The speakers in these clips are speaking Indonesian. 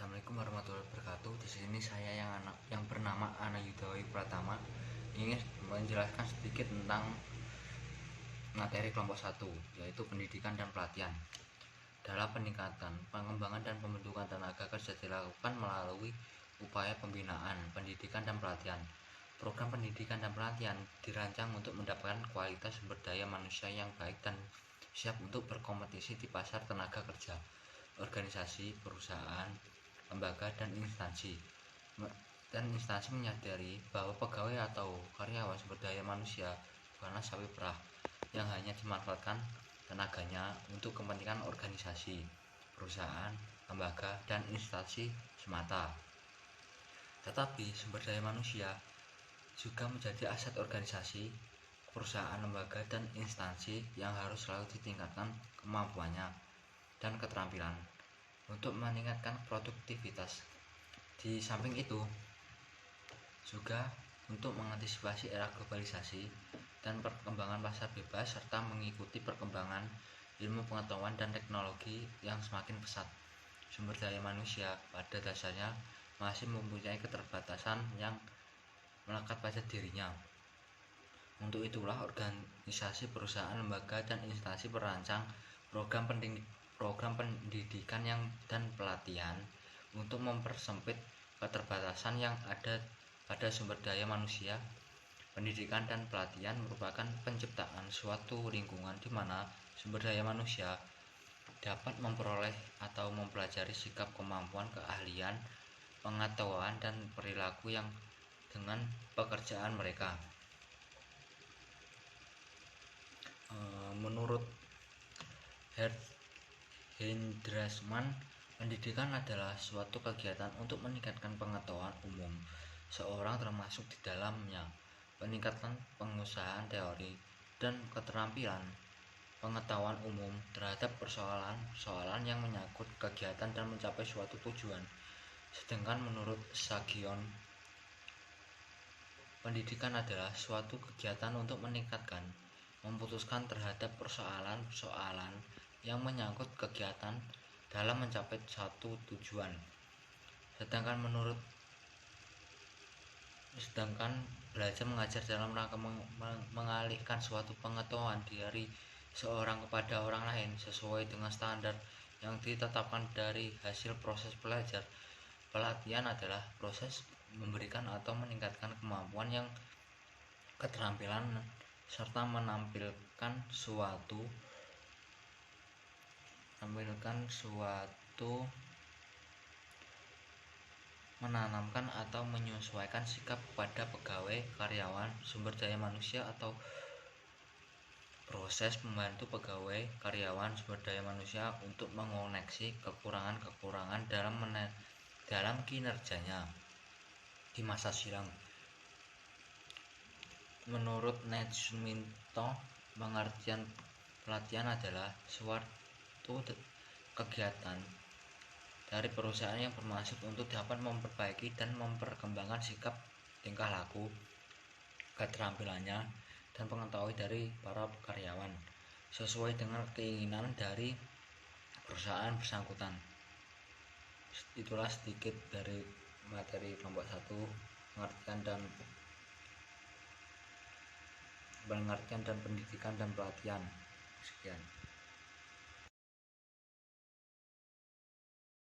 Assalamualaikum warahmatullahi wabarakatuh. Di sini saya yang bernama Ana Yudawi Pratama ingin menjelaskan sedikit tentang materi kelompok 1, yaitu pendidikan dan pelatihan. Dalam peningkatan, pengembangan dan pembentukan tenaga kerja dilakukan melalui upaya pembinaan, pendidikan dan pelatihan. Program pendidikan dan pelatihan dirancang untuk mendapatkan kualitas sumber daya manusia yang baik dan siap untuk berkompetisi di pasar tenaga kerja, organisasi, perusahaan, lembaga, dan instansi menyadari bahwa pegawai atau karyawan sumber daya manusia bukanlah sapi perah yang hanya dimanfaatkan tenaganya untuk kepentingan organisasi, perusahaan, lembaga, dan instansi semata. Tetapi sumber daya manusia juga menjadi aset organisasi, perusahaan, lembaga, dan instansi yang harus selalu ditingkatkan kemampuannya dan keterampilan untuk meningkatkan produktivitas. Di samping itu, juga untuk mengantisipasi era globalisasi dan perkembangan pasar bebas serta mengikuti perkembangan ilmu pengetahuan dan teknologi yang semakin pesat. Sumber daya manusia pada dasarnya masih mempunyai keterbatasan yang melekat pada dirinya. Untuk itulah organisasi, perusahaan, lembaga, dan instansi merancang program pendidikan dan pelatihan untuk mempersempit keterbatasan yang ada pada sumber daya manusia. Pendidikan dan pelatihan merupakan penciptaan suatu lingkungan di mana sumber daya manusia dapat memperoleh atau mempelajari sikap, kemampuan, keahlian, pengetahuan, dan perilaku yang dengan pekerjaan mereka. Menurut Hendrasman, pendidikan adalah suatu kegiatan untuk meningkatkan pengetahuan umum seorang, termasuk di dalamnya peningkatan penguasaan teori dan keterampilan pengetahuan umum terhadap persoalan-persoalan yang menyangkut kegiatan dan mencapai suatu tujuan. Sedangkan menurut Sagion, pendidikan adalah suatu kegiatan untuk meningkatkan, memutuskan terhadap persoalan-persoalan yang menyangkut kegiatan dalam mencapai satu tujuan. Sedangkan belajar mengajar dalam rangka mengalihkan suatu pengetahuan dari seorang kepada orang lain sesuai dengan standar yang ditetapkan dari hasil proses belajar. Pelatihan adalah proses memberikan atau meningkatkan kemampuan yang keterampilan serta menanamkan atau menyesuaikan sikap kepada pegawai, karyawan, sumber daya manusia atau proses membantu pegawai, karyawan, sumber daya manusia untuk mengoreksi kekurangan-kekurangan dalam kinerjanya di masa silam. Menurut Naismito, pengertian pelatihan adalah suatu kegiatan dari perusahaan yang bermaksud untuk dapat memperbaiki dan memperkembangkan sikap, tingkah laku, keterampilannya, dan pengetahuan dari para karyawan sesuai dengan keinginan dari perusahaan bersangkutan. Itulah sedikit dari materi kelompok 1, pengertian dan pendidikan dan pelatihan. Sekian.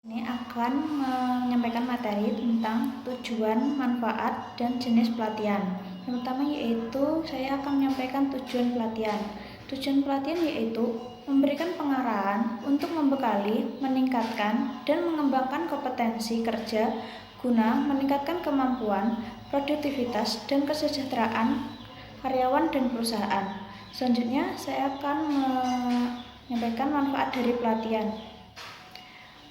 Ini akan menyampaikan materi tentang tujuan, manfaat, dan jenis pelatihan. Yang pertama yaitu saya akan menyampaikan tujuan pelatihan. Tujuan pelatihan yaitu memberikan pengarahan untuk membekali, meningkatkan, dan mengembangkan kompetensi kerja guna meningkatkan kemampuan, produktivitas, dan kesejahteraan karyawan dan perusahaan. Selanjutnya saya akan menyampaikan manfaat dari pelatihan.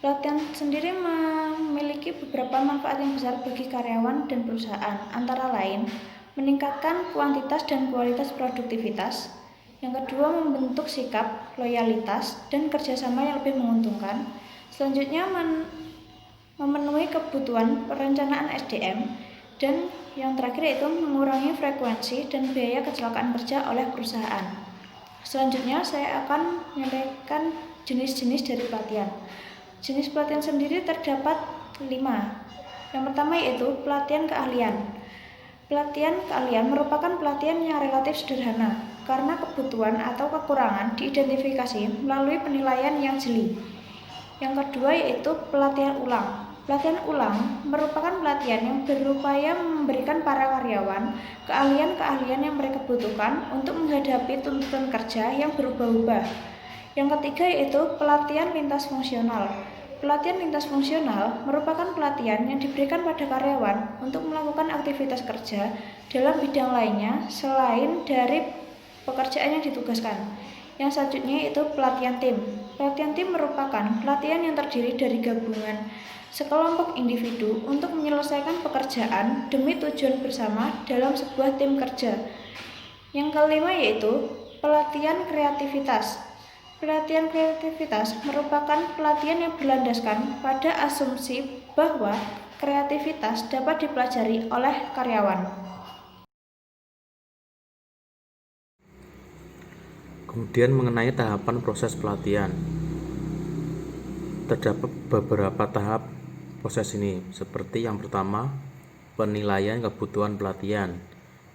Pelatihan sendiri memiliki beberapa manfaat yang besar bagi karyawan dan perusahaan, antara lain meningkatkan kuantitas dan kualitas produktivitas. Yang kedua, membentuk sikap, loyalitas, dan kerjasama yang lebih menguntungkan. Selanjutnya, memenuhi kebutuhan perencanaan SDM. Dan yang terakhir yaitu mengurangi frekuensi dan biaya kecelakaan kerja oleh perusahaan. Selanjutnya, saya akan menyampaikan jenis-jenis dari pelatihan. Jenis pelatihan sendiri terdapat 5. Yang pertama yaitu pelatihan keahlian. Pelatihan keahlian merupakan pelatihan yang relatif sederhana karena kebutuhan atau kekurangan diidentifikasi melalui penilaian yang jeli. Yang kedua yaitu pelatihan ulang. Pelatihan ulang merupakan pelatihan yang berupaya memberikan para karyawan keahlian-keahlian yang mereka butuhkan untuk menghadapi tuntutan kerja yang berubah-ubah. Yang ketiga yaitu pelatihan lintas fungsional. Pelatihan lintas fungsional merupakan pelatihan yang diberikan pada karyawan untuk melakukan aktivitas kerja dalam bidang lainnya selain dari pekerjaan yang ditugaskan. Yang selanjutnya yaitu pelatihan tim. Pelatihan tim merupakan pelatihan yang terdiri dari gabungan sekelompok individu untuk menyelesaikan pekerjaan demi tujuan bersama dalam sebuah tim kerja. Yang kelima yaitu pelatihan kreativitas. Pelatihan kreativitas merupakan pelatihan yang berlandaskan pada asumsi bahwa kreativitas dapat dipelajari oleh karyawan. Kemudian mengenai tahapan proses pelatihan. Terdapat beberapa tahap proses ini, seperti yang pertama, penilaian kebutuhan pelatihan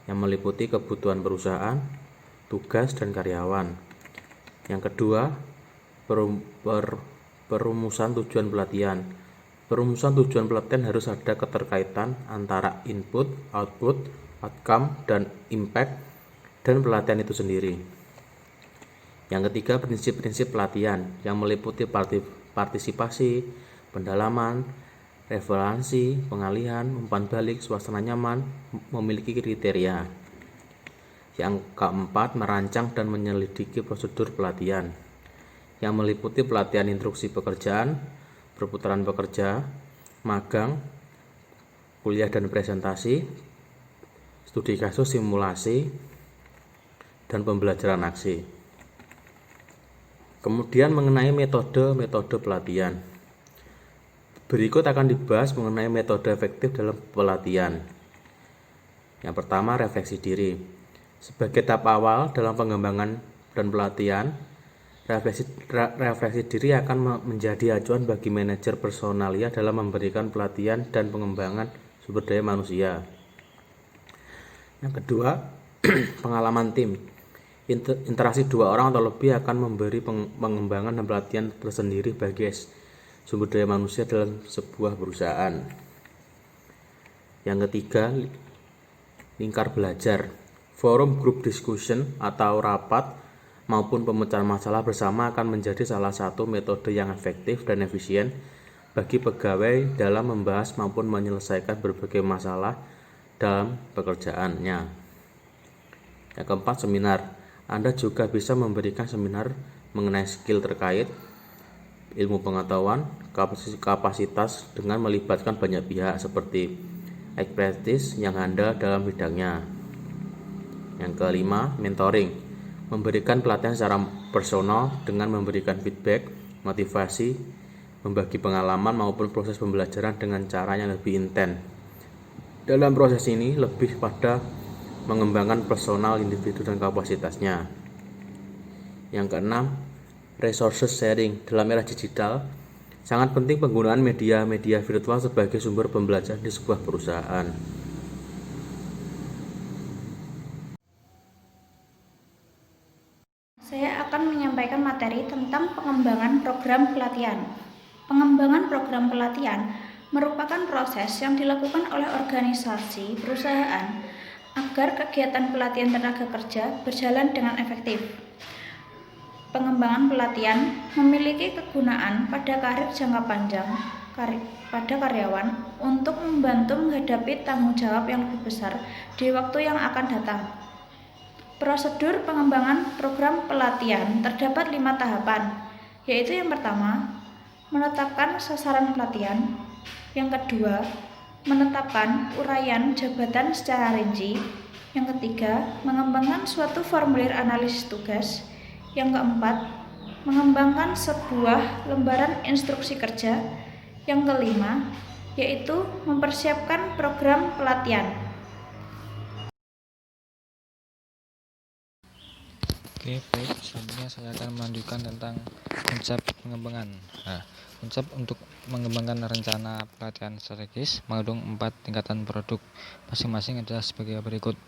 yang meliputi kebutuhan perusahaan, tugas, dan karyawan. Yang kedua, perumusan tujuan pelatihan. Perumusan tujuan pelatihan harus ada keterkaitan antara input, output, outcome, dan impact dan pelatihan itu sendiri. Yang ketiga, prinsip-prinsip pelatihan yang meliputi partisipasi, pendalaman, referensi, pengalihan, umpan balik, suasana nyaman, memiliki kriteria. Yang keempat, merancang dan menyelidiki prosedur pelatihan yang meliputi pelatihan instruksi pekerjaan, perputaran pekerja, magang, kuliah dan presentasi, studi kasus, simulasi, dan pembelajaran aksi. Kemudian mengenai metode pelatihan. Berikut akan dibahas mengenai metode efektif dalam pelatihan. Yang pertama, refleksi diri. Sebagai tahap awal dalam pengembangan dan pelatihan, refleksi diri akan menjadi acuan bagi manajer personalia dalam memberikan pelatihan dan pengembangan sumber daya manusia. Yang kedua, pengalaman tim. Interaksi dua orang atau lebih akan memberi pengembangan dan pelatihan tersendiri bagi sumber daya manusia dalam sebuah perusahaan. Yang ketiga, lingkar belajar. Forum group discussion atau rapat maupun pemecahan masalah bersama akan menjadi salah satu metode yang efektif dan efisien bagi pegawai dalam membahas maupun menyelesaikan berbagai masalah dalam pekerjaannya. Yang keempat, seminar. Anda juga bisa memberikan seminar mengenai skill terkait ilmu pengetahuan, kapasitas dengan melibatkan banyak pihak seperti ekspertis yang handal dalam bidangnya. Yang kelima, mentoring. Memberikan pelatihan secara personal dengan memberikan feedback, motivasi, membagi pengalaman maupun proses pembelajaran dengan cara yang lebih intens. Dalam proses ini lebih pada mengembangkan personal individu dan kapasitasnya. Yang keenam, resources sharing. Dalam era digital, sangat penting penggunaan media virtual sebagai sumber pembelajaran di sebuah perusahaan. Saya akan menyampaikan materi tentang pengembangan program pelatihan. Pengembangan program pelatihan merupakan proses yang dilakukan oleh organisasi perusahaan agar kegiatan pelatihan tenaga kerja berjalan dengan efektif. Pengembangan pelatihan memiliki kegunaan pada karir jangka panjang pada karyawan untuk membantu menghadapi tanggung jawab yang lebih besar di waktu yang akan datang. Prosedur pengembangan program pelatihan terdapat 5 tahapan, yaitu yang pertama, menetapkan sasaran pelatihan. Yang kedua, menetapkan uraian jabatan secara rinci. Yang ketiga, mengembangkan suatu formulir analisis tugas. Yang keempat, mengembangkan sebuah lembaran instruksi kerja. Yang kelima, yaitu mempersiapkan program pelatihan. Oke, baik. Selanjutnya saya akan melanjutkan tentang konsep pengembangan. Konsep untuk mengembangkan rencana pelatihan strategis mengandung 4 tingkatan produk. Masing-masing adalah sebagai berikut.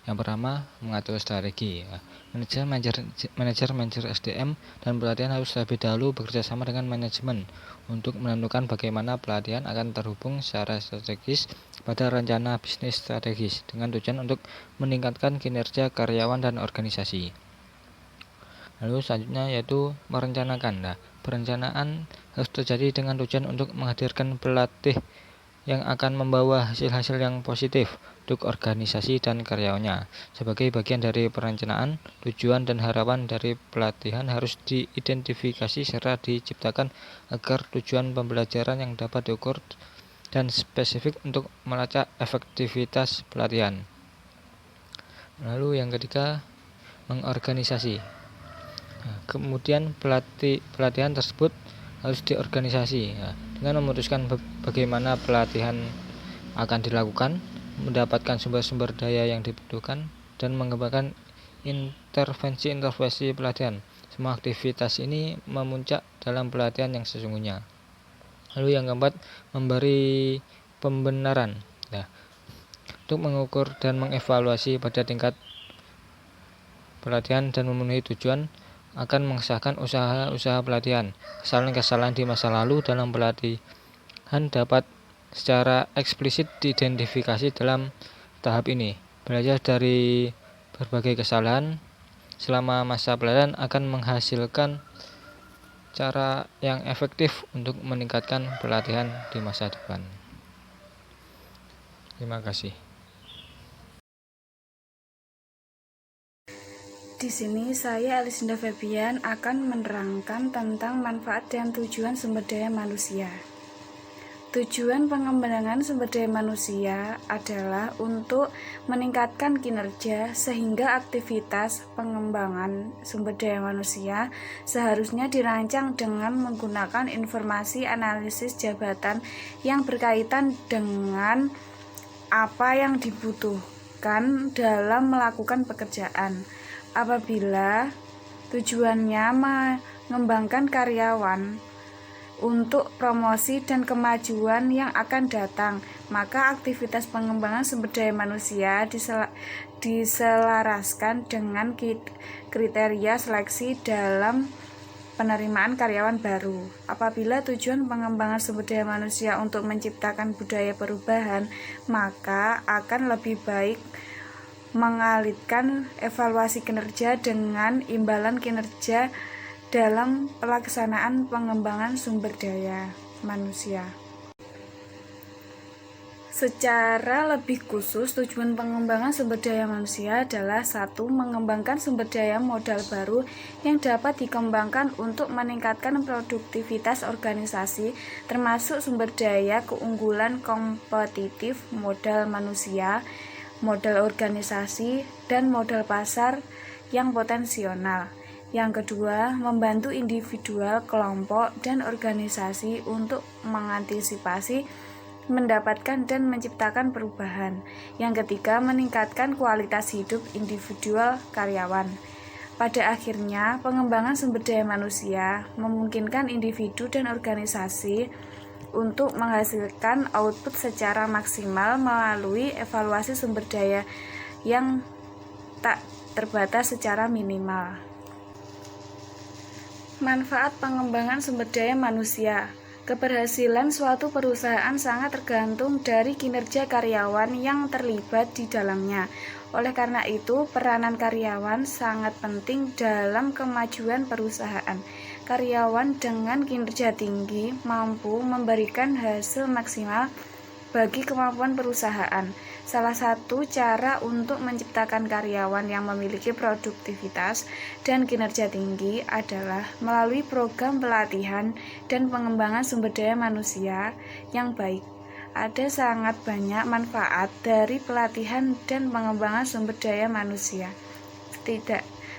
Yang pertama, mengatur strategi. Manajer SDM dan pelatihan harus lebih dahulu bekerja sama dengan manajemen untuk menentukan bagaimana pelatihan akan terhubung secara strategis pada rencana bisnis strategis dengan tujuan untuk meningkatkan kinerja karyawan dan organisasi. Lalu selanjutnya yaitu merencanakan. Perencanaan harus terjadi dengan tujuan untuk menghadirkan pelatih yang akan membawa hasil-hasil yang positif untuk organisasi dan karyawannya. Sebagai bagian dari perencanaan, tujuan dan harapan dari pelatihan harus diidentifikasi serta diciptakan agar tujuan pembelajaran yang dapat diukur dan spesifik untuk melacak efektivitas pelatihan. Lalu yang ketiga, mengorganisasi. Kemudian pelatihan tersebut harus diorganisasi dengan memutuskan bagaimana pelatihan akan dilakukan, mendapatkan sumber-sumber daya yang dibutuhkan, dan mengembangkan intervensi pelatihan. Semua aktivitas ini memuncak dalam pelatihan yang sesungguhnya. Lalu yang keempat, memberi pembenaran. Untuk mengukur dan mengevaluasi pada tingkat pelatihan dan memenuhi tujuan akan mengesahkan usaha-usaha pelatihan. Kesalahan-kesalahan di masa lalu dalam pelatihan dapat secara eksplisit diidentifikasi dalam tahap ini. Belajar dari berbagai kesalahan selama masa pelatihan akan menghasilkan cara yang efektif untuk meningkatkan pelatihan di masa depan. Terima kasih. Di sini saya Elisinda Febian akan menerangkan tentang manfaat dan tujuan sumber daya manusia. Tujuan pengembangan sumber daya manusia adalah untuk meningkatkan kinerja sehingga aktivitas pengembangan sumber daya manusia seharusnya dirancang dengan menggunakan informasi analisis jabatan yang berkaitan dengan apa yang dibutuhkan dalam melakukan pekerjaan. Apabila tujuannya mengembangkan karyawan untuk promosi dan kemajuan yang akan datang, maka aktivitas pengembangan sumber daya manusia diselaraskan dengan kriteria seleksi dalam penerimaan karyawan baru. Apabila tujuan pengembangan sumber daya manusia untuk menciptakan budaya perubahan, maka akan lebih baik mengalihkan evaluasi kinerja dengan imbalan kinerja dalam pelaksanaan pengembangan sumber daya manusia. Secara lebih khusus, tujuan pengembangan sumber daya manusia adalah 1. Mengembangkan sumber daya modal baru yang dapat dikembangkan untuk meningkatkan produktivitas organisasi, termasuk sumber daya keunggulan kompetitif, modal manusia, modal organisasi, dan modal pasar yang potensial. Yang kedua, membantu individual, kelompok, dan organisasi untuk mengantisipasi, mendapatkan, dan menciptakan perubahan. Yang ketiga, meningkatkan kualitas hidup individual karyawan. Pada akhirnya, pengembangan sumber daya manusia memungkinkan individu dan organisasi untuk menghasilkan output secara maksimal melalui evaluasi sumber daya yang tak terbatas secara minimal. Manfaat pengembangan sumber daya manusia. Keberhasilan suatu perusahaan sangat tergantung dari kinerja karyawan yang terlibat di dalamnya. Oleh karena itu, peranan karyawan sangat penting dalam kemajuan perusahaan. Karyawan dengan kinerja tinggi mampu memberikan hasil maksimal bagi kemampuan perusahaan. Salah satu cara untuk menciptakan karyawan yang memiliki produktivitas dan kinerja tinggi adalah melalui program pelatihan dan pengembangan sumber daya manusia yang baik. Ada sangat banyak manfaat dari pelatihan dan pengembangan sumber daya manusia.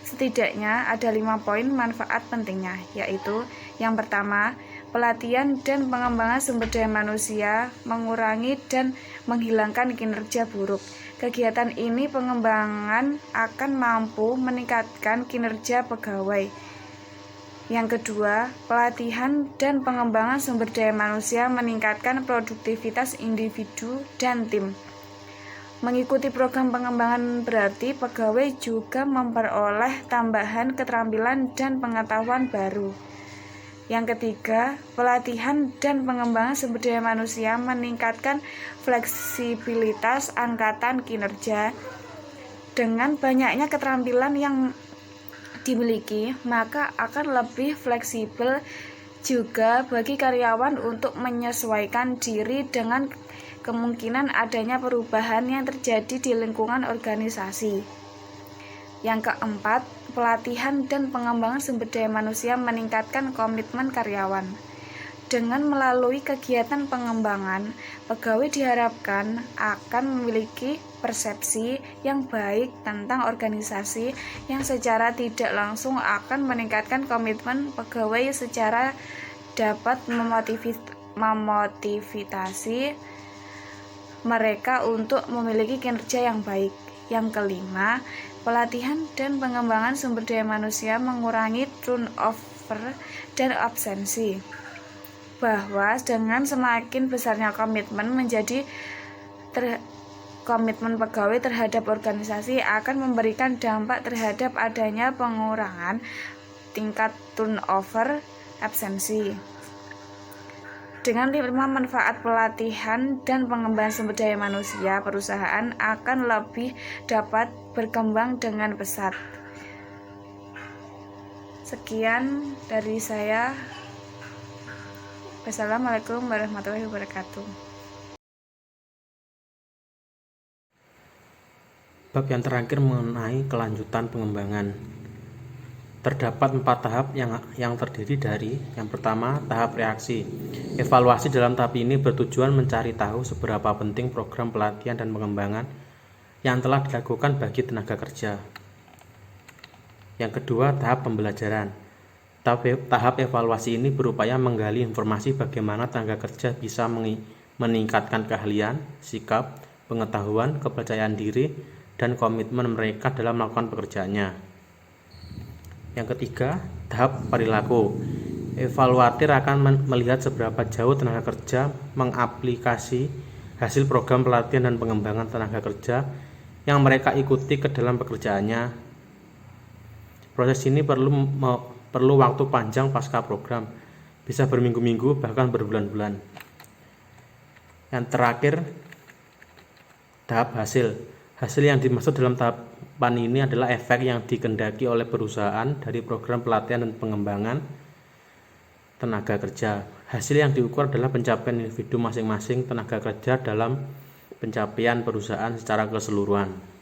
Setidaknya ada 5 poin manfaat pentingnya, yaitu yang pertama, pelatihan dan pengembangan sumber daya manusia mengurangi dan menghilangkan kinerja buruk. kegiatan ini pengembangan akan mampu meningkatkan kinerja pegawai. Yang kedua, pelatihan dan pengembangan sumber daya manusia meningkatkan produktivitas individu dan tim. Mengikuti program pengembangan berarti pegawai juga memperoleh tambahan keterampilan dan pengetahuan baru. Yang ketiga, pelatihan dan pengembangan sumber daya manusia meningkatkan fleksibilitas angkatan kinerja. Dengan banyaknya keterampilan yang dimiliki, maka akan lebih fleksibel juga bagi karyawan untuk menyesuaikan diri dengan kemungkinan adanya perubahan yang terjadi di lingkungan organisasi. Yang keempat, pelatihan dan pengembangan sumber daya manusia meningkatkan komitmen karyawan. Dengan melalui kegiatan pengembangan, pegawai diharapkan akan memiliki persepsi yang baik tentang organisasi yang secara tidak langsung akan meningkatkan komitmen pegawai secara dapat memotivasi mereka untuk memiliki kinerja yang baik. Yang kelima, pelatihan dan pengembangan sumber daya manusia mengurangi turnover dan absensi. Bahwa dengan semakin besarnya komitmen komitmen pegawai terhadap organisasi akan memberikan dampak terhadap adanya pengurangan tingkat turnover absensi. Dengan 5 manfaat pelatihan dan pengembangan sumber daya manusia, perusahaan akan lebih dapat berkembang dengan pesat. Sekian dari saya. Wassalamualaikum warahmatullahi wabarakatuh. Bab yang terakhir mengenai kelanjutan pengembangan. Terdapat 4 tahap yang terdiri dari: yang pertama, tahap reaksi. Evaluasi dalam tahap ini bertujuan mencari tahu seberapa penting program pelatihan dan pengembangan yang telah dilakukan bagi tenaga kerja. Yang kedua, tahap pembelajaran. Tahap evaluasi ini berupaya menggali informasi bagaimana tenaga kerja bisa meningkatkan keahlian, sikap, pengetahuan, kepercayaan diri, dan komitmen mereka dalam melakukan pekerjaannya. Yang ketiga, tahap perilaku. Evaluator akan melihat seberapa jauh tenaga kerja mengaplikasi hasil program pelatihan dan pengembangan tenaga kerja yang mereka ikuti ke dalam pekerjaannya. Proses ini perlu waktu panjang pasca program, bisa berminggu-minggu bahkan berbulan-bulan. Yang terakhir, tahap hasil. Hasil yang dimaksud dalam tahapan ini adalah efek yang dikehendaki oleh perusahaan dari program pelatihan dan pengembangan tenaga kerja. Hasil yang diukur adalah pencapaian individu masing-masing tenaga kerja dalam pencapaian perusahaan secara keseluruhan.